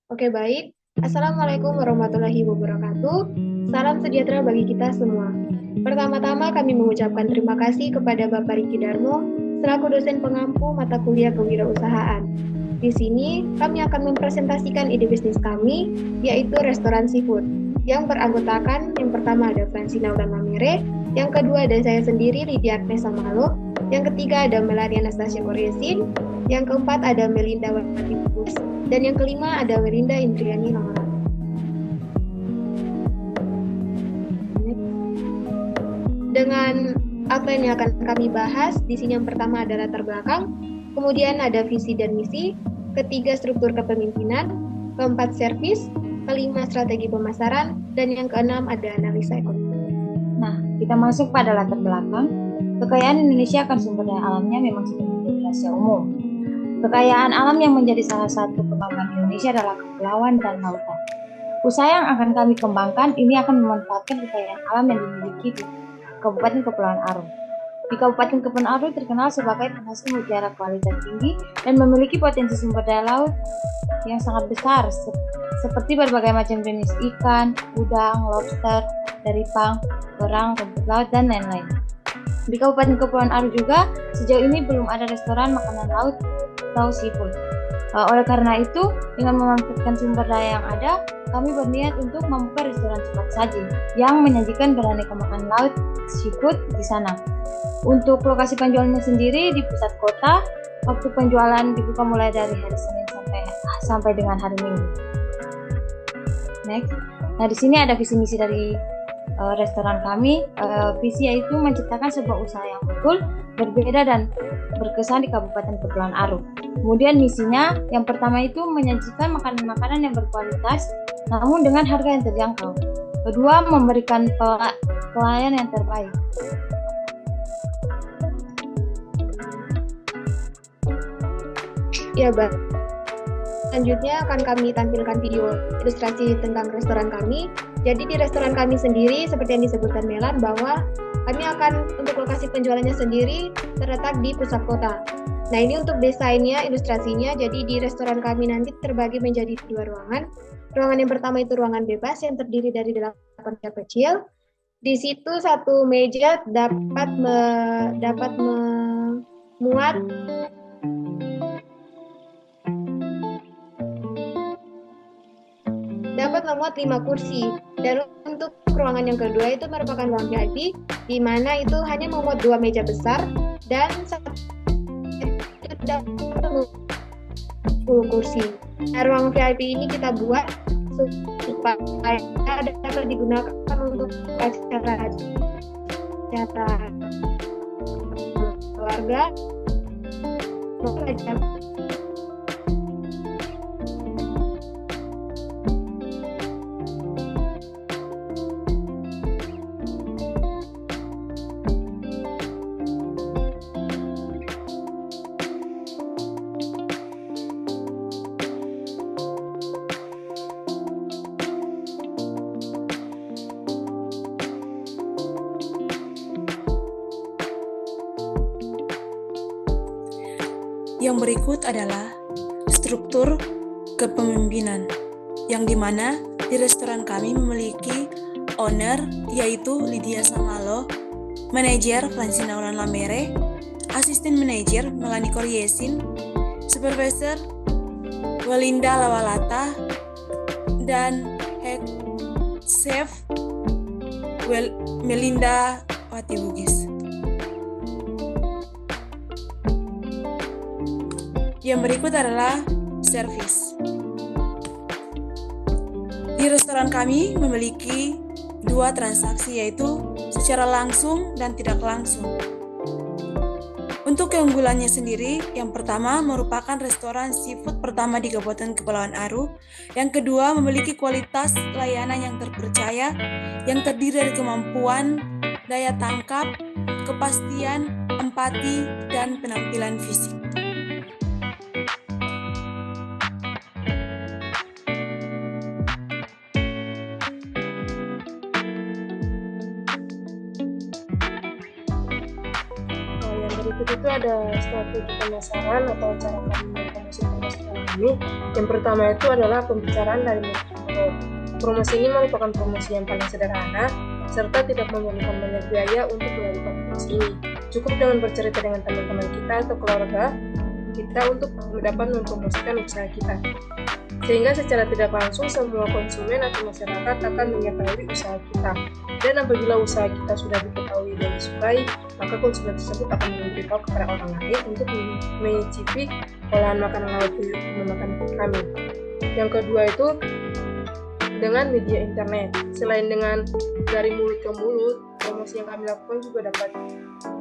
Oke, baik. Assalamualaikum warahmatullahi wabarakatuh. Salam sejahtera bagi kita semua. Pertama-tama kami mengucapkan terima kasih kepada Bapak Riki Darmo selaku dosen pengampu mata kuliah kewirausahaan. Di sini kami akan mempresentasikan ide bisnis kami, yaitu restoran seafood, yang beranggotakan yang pertama ada Francina Ulanamere, yang kedua ada saya sendiri Lydia Agnesa Malo, yang ketiga ada Melania Anastasia Koryesin, yang keempat ada Melinda Wati Bus, dan yang kelima ada Werinda Indriani Lamaran. Dengan apa yang akan kami bahas, di sini yang pertama ada latar belakang, kemudian ada visi dan misi, ketiga struktur kepemimpinan, keempat servis, kelima strategi pemasaran, dan yang keenam ada analisa ekonomi. Nah, kita masuk pada latar belakang. Kekayaan Indonesia akan sumber daya alamnya memang sudah menjadi rahasia umum. Kekayaan alam yang menjadi salah satu kebanggaan Indonesia adalah kepulauan dan lautan. Usaha yang akan kami kembangkan ini akan memanfaatkan kekayaan alam yang dimiliki di Kabupaten Kepulauan Aru. Di Kabupaten Kepulauan Aru terkenal sebagai penghasil mutiara kualitas tinggi dan memiliki potensi sumber daya laut yang sangat besar, seperti berbagai macam jenis ikan, udang, lobster, daripang, kerang, rumput laut, dan lain-lain. Di Kabupaten Kepulauan Aru juga sejauh ini belum ada restoran makanan laut atau seafood. Oleh karena itu, dengan memanfaatkan sumber daya yang ada, kami berniat untuk membuka restoran cepat saji yang menyajikan beraneka makanan laut seafood di sana. Untuk lokasi penjualannya sendiri di pusat kota, waktu penjualan dibuka mulai dari hari Senin sampai dengan hari Minggu. Next, nah di sini ada visi misi dari restoran kami. Visi yaitu menciptakan sebuah usaha yang betul, berbeda dan berkesan di Kabupaten Kepulauan Aru. Kemudian misinya yang pertama itu menyajikan makanan-makanan yang berkualitas namun dengan harga yang terjangkau. Kedua, memberikan pelayanan yang terbaik. Ya, Mbak. Selanjutnya akan kami tampilkan video ilustrasi tentang restoran kami. Jadi di restoran kami sendiri, seperti yang disebutkan Melan, bahwa kami akan untuk lokasi penjualannya sendiri terletak di pusat kota. Nah, ini untuk desainnya, ilustrasinya. Jadi di restoran kami nanti terbagi menjadi dua ruangan. Ruangan yang pertama itu ruangan bebas yang terdiri dari 8 meja kecil. Di situ satu meja dapat memuat dapat memuat 5 kursi. Dan untuk ruangan yang kedua itu merupakan ruang VIP, di mana itu hanya memuat 2 meja besar dan 10 kursi. Nah, ruang VIP ini kita buat supaya dapat digunakan untuk acara keluarga, Yang berikut adalah struktur kepemimpinan, yang dimana di restoran kami memiliki owner yaitu Lydia Samalo, manajer Francina Ulanamere, asisten manajer Melanie Koryesin, supervisor Welinda Lawalata, dan head chef Melinda Wati Bugis. Yang berikut adalah servis. Di restoran kami memiliki 2 transaksi, yaitu secara langsung dan tidak langsung. Untuk keunggulannya sendiri, yang pertama merupakan restoran seafood pertama di Kabupaten Kepulauan Aru. Yang kedua memiliki kualitas layanan yang terpercaya, yang terdiri dari kemampuan, daya tangkap, kepastian, empati, dan penampilan fisik. Berikut itu ada strategi pemasaran atau cara kami promosi kami. Yang pertama itu adalah pembicaraan dari moderator. Promosi ini merupakan promosi yang paling sederhana serta tidak memerlukan banyak biaya untuk melakukan promosi ini. Cukup dengan bercerita dengan teman-teman kita atau keluarga kita untuk dapat mempromosikan usaha kita. Sehingga secara tidak langsung semua konsumen atau masyarakat akan mengetahui usaha kita. Dan apabila usaha kita sudah diketahui dan disukai, maka konsumen tersebut akan memberitahu kepada orang lain untuk mencicipi olahan makanan laut memakan kami. Yang kedua itu dengan media internet. Selain dengan dari mulut ke mulut, promosi yang kami lakukan juga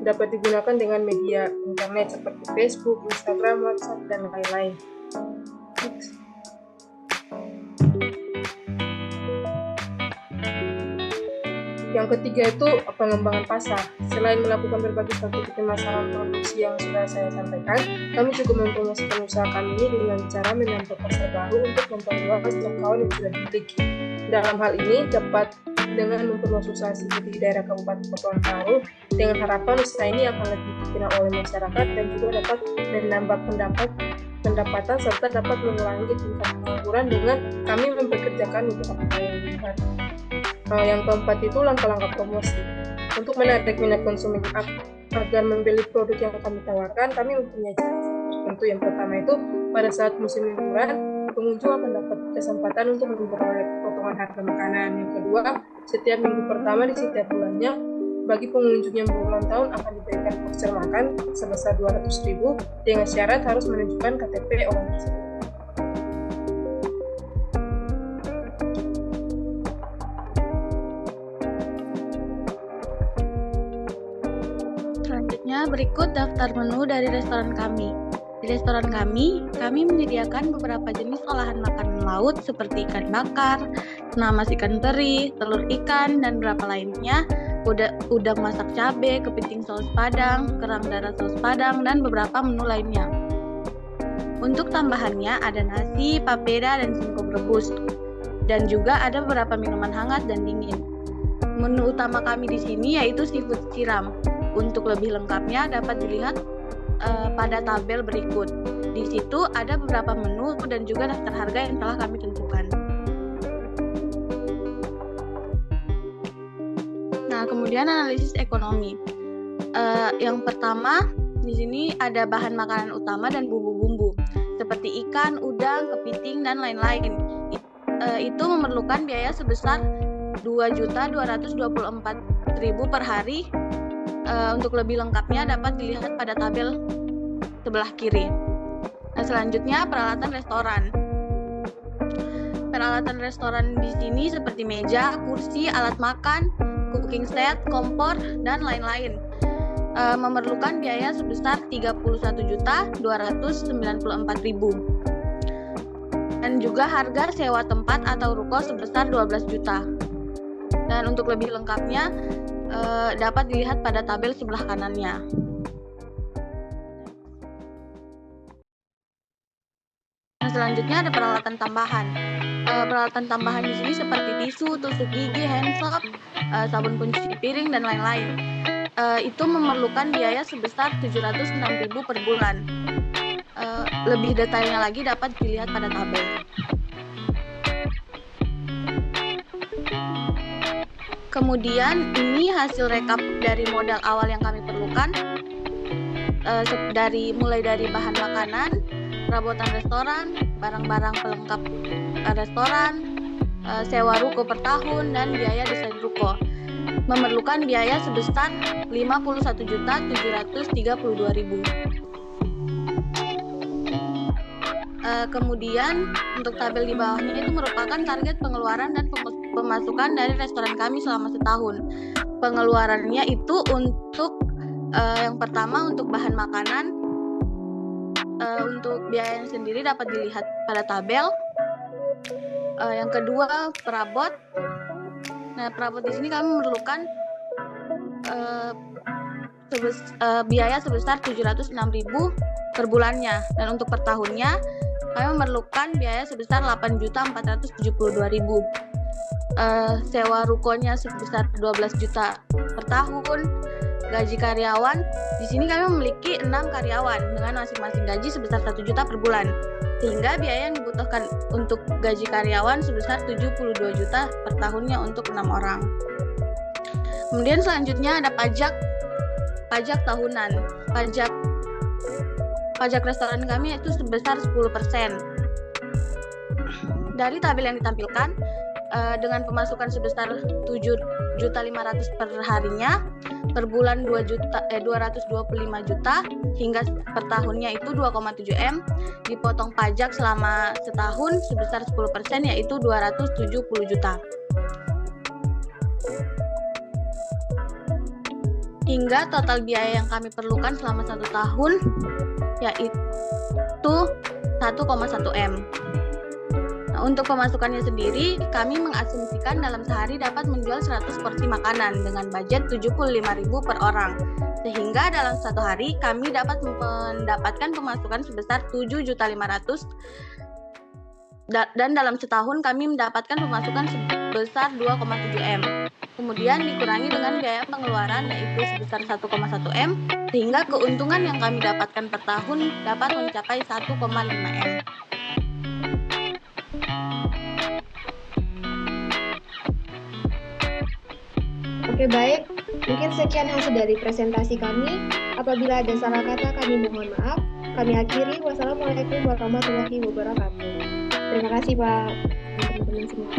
dapat digunakan dengan media internet seperti Facebook, Instagram, WhatsApp, dan lain-lain. Yang ketiga itu pengembangan pasar. Selain melakukan berbagai strategi pemasaran produksi yang sudah saya sampaikan, kami juga mempromosikan usaha kami ini dengan cara menambah pasar baru untuk memperluas jangkauan yang sudah dimiliki. Dalam hal ini dapat dengan memperluas usaha seperti di daerah Kabupaten Kepulauan Aru, dengan harapan usaha ini akan lebih dikenal oleh masyarakat dan juga dapat menambah pendapatan serta dapat mengurangi tingkat pengangguran dengan kami mempekerjakan beberapa karyawan baru. Yang keempat itu langkah-langkah promosi. Untuk menarik minat konsumen agar membeli produk yang kami tawarkan, kami mempunyai cara tertentu. Yang pertama itu pada saat musim liburan, pengunjung akan dapat kesempatan untuk memperoleh potongan harga makanan. Yang kedua, setiap minggu pertama di setiap bulannya, bagi pengunjung yang berulang tahun akan diberikan voucher makan sebesar 200.000 dengan syarat harus menunjukkan KTP orang tersebut. Selanjutnya berikut daftar menu dari restoran kami. Di restoran kami menyediakan beberapa jenis olahan makanan laut seperti ikan bakar, namas ikan teri, telur ikan, dan beberapa lainnya, udang masak cabai, kepiting saus padang, kerang darah saus padang, dan beberapa menu lainnya. Untuk tambahannya ada nasi, papeda, dan singkong rebus. Dan juga ada beberapa minuman hangat dan dingin. Menu utama kami di sini yaitu seafood siram. Untuk lebih lengkapnya dapat dilihat pada tabel berikut. Di situ ada beberapa menu dan juga daftar harga yang telah kami tentukan. Nah, kemudian analisis ekonomi. Yang pertama, di sini ada bahan makanan utama dan bumbu-bumbu seperti ikan, udang, kepiting, dan lain-lain. Itu memerlukan biaya sebesar 2.224.000 per hari. Untuk lebih lengkapnya dapat dilihat pada tabel sebelah kiri. Nah, selanjutnya peralatan restoran. Peralatan restoran di sini seperti meja, kursi, alat makan, cooking set, kompor, dan lain-lain. Memerlukan biaya sebesar 31.294.000. Dan juga harga sewa tempat atau ruko sebesar 12 juta. Dan untuk lebih lengkapnya dapat dilihat pada tabel sebelah kanannya. Nah, selanjutnya ada peralatan tambahan. Peralatan tambahan di sini seperti tisu, tusuk gigi, hand soap, sabun pencuci piring, dan lain-lain. Itu memerlukan biaya sebesar 706.000 per bulan. Lebih detailnya lagi dapat dilihat pada tabel. Kemudian ini hasil rekap dari modal awal yang kami perlukan, mulai dari bahan makanan, perabotan restoran, barang-barang pelengkap restoran, sewa ruko per tahun, dan biaya desain ruko. Memerlukan biaya sebesar 51.732.000. Kemudian untuk tabel di bawahnya itu merupakan target pengeluaran dan pemasukan dari restoran kami selama setahun. Pengeluarannya itu untuk yang pertama untuk bahan makanan, untuk biaya sendiri dapat dilihat pada tabel. Yang kedua perabot. Nah, perabot di sini kami memerlukan biaya sebesar 706.000 per bulannya, dan untuk per tahunnya kami memerlukan biaya sebesar 8.472.000. Sewa rukonya sebesar 12 juta per tahun, gaji karyawan, di sini kami memiliki 6 karyawan dengan masing-masing gaji sebesar 1 juta per bulan. Sehingga biaya yang dibutuhkan untuk gaji karyawan sebesar 72 juta per tahunnya untuk 6 orang. Kemudian selanjutnya ada pajak tahunan. Pajak restoran kami itu sebesar 10%. Dari tabel yang ditampilkan, dengan pemasukan sebesar 7.500.000 per harinya, per bulan 225 juta, hingga per tahunnya itu 2,7 M, dipotong pajak selama setahun sebesar 10%, yaitu 270 juta. Hingga total biaya yang kami perlukan selama 1 tahun yaitu 1,1 M. Nah, untuk pemasukannya sendiri, kami mengasumsikan dalam sehari dapat menjual 100 porsi makanan dengan budget 75.000 per orang. Sehingga dalam 1 hari kami dapat mendapatkan pemasukan sebesar 7.500.000 dan dalam setahun kami mendapatkan pemasukan sebesar 2,7 M. Kemudian dikurangi dengan biaya pengeluaran yaitu sebesar 1,1 M, sehingga keuntungan yang kami dapatkan per tahun dapat mencapai 1,5 M. Oke, baik. Mungkin sekian hasil dari presentasi kami. Apabila ada salah kata, kami mohon maaf. Kami akhiri. Wassalamualaikum warahmatullahi wabarakatuh. Terima kasih, Pak. Teman-teman semua.